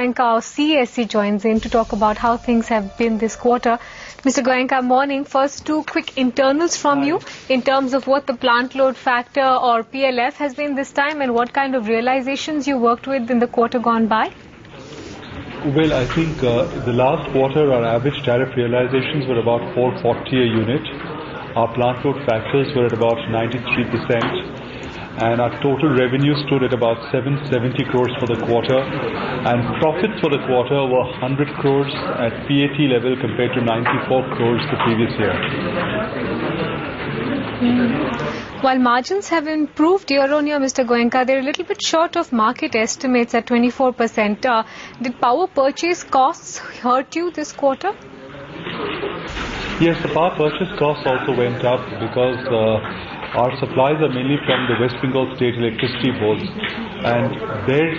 Goenka, our CESC, joins in to talk about how things have been this quarter. Mr. Goenka, morning. First, two quick internals from you in terms of what the plant load factor or PLF has been this time and what kind of realizations you worked with in the quarter gone by. Well, I think the last quarter our average tariff realizations were about 440 a unit. Our plant load factors were at about 93%. And our total revenue stood at about 770 crores for the quarter, and profits for the quarter were 100 crores at PAT level compared to 94 crores the previous year. While margins have improved year on year, Mr. Goenka, they're a little bit short of market estimates at 24%. Did power purchase costs hurt you this quarter? Yes, the power purchase costs also went up because our supplies are mainly from the West Bengal State Electricity Boards, and their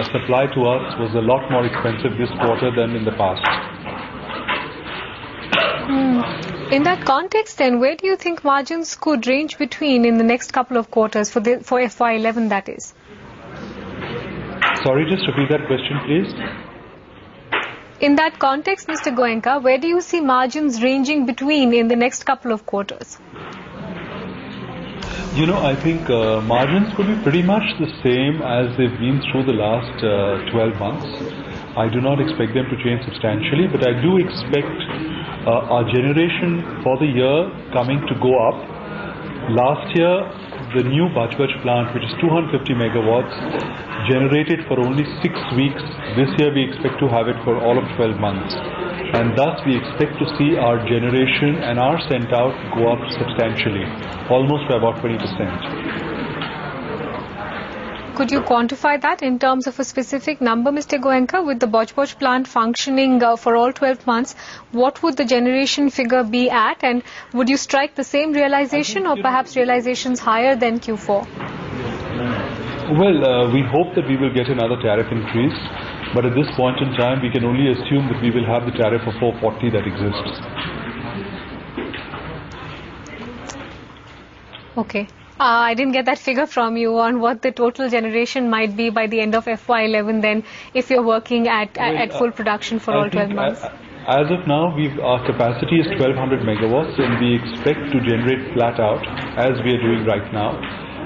supply to us was a lot more expensive this quarter than in the past. In that context, then, where do you think margins could range between in the next couple of quarters for FY11, that is? Sorry, just repeat that question, please. In that context, Mr. Goenka, where do you see margins ranging between in the next couple of quarters? You know, I think margins could be pretty much the same as they've been through the last 12 months. I do not expect them to change substantially, but I do expect our generation for the year coming to go up. Last year, the new Bajbaj plant, which is 250 megawatts, generated for only 6 weeks. This year we expect to have it for all of 12 months. And thus we expect to see our generation and our sent out go up substantially, almost by about 20%. Could you quantify that in terms of a specific number, Mr. Goenka? With the Bajbaj plant functioning for all 12 months, what would the generation figure be at? And would you strike the same realization or perhaps realizations higher than Q4? Well, we hope that we will get another tariff increase. But at this point in time, we can only assume that we will have the tariff of 440 that exists. Okay. I didn't get that figure from you on what the total generation might be by the end of FY11 then, if you're working at full production for all 12 months. As of now, our capacity is 1200 megawatts and we expect to generate flat out as we are doing right now.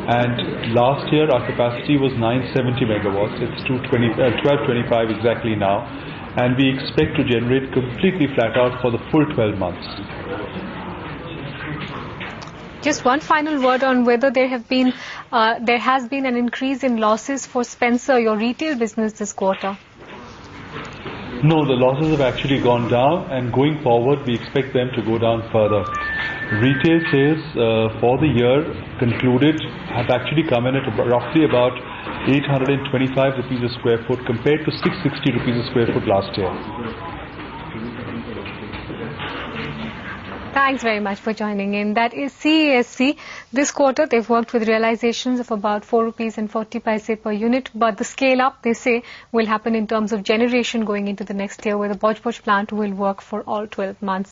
And last year our capacity was 970 megawatts. It's 1225 exactly now, and we expect to generate completely flat out for the full 12 months. Just one final word on whether there has been an increase in losses for Spencer, your retail business, this quarter. No, the losses have actually gone down, and going forward we expect them to go down further. Retail sales for the year concluded have actually come in at roughly about 825 rupees a square foot compared to 660 rupees a square foot last year. Thanks very much for joining in. That is CESC. This quarter they've worked with realizations of about 4 rupees and 40 paise per unit, but the scale up, they say, will happen in terms of generation going into the next year, where the Bajbaj plant will work for all 12 months.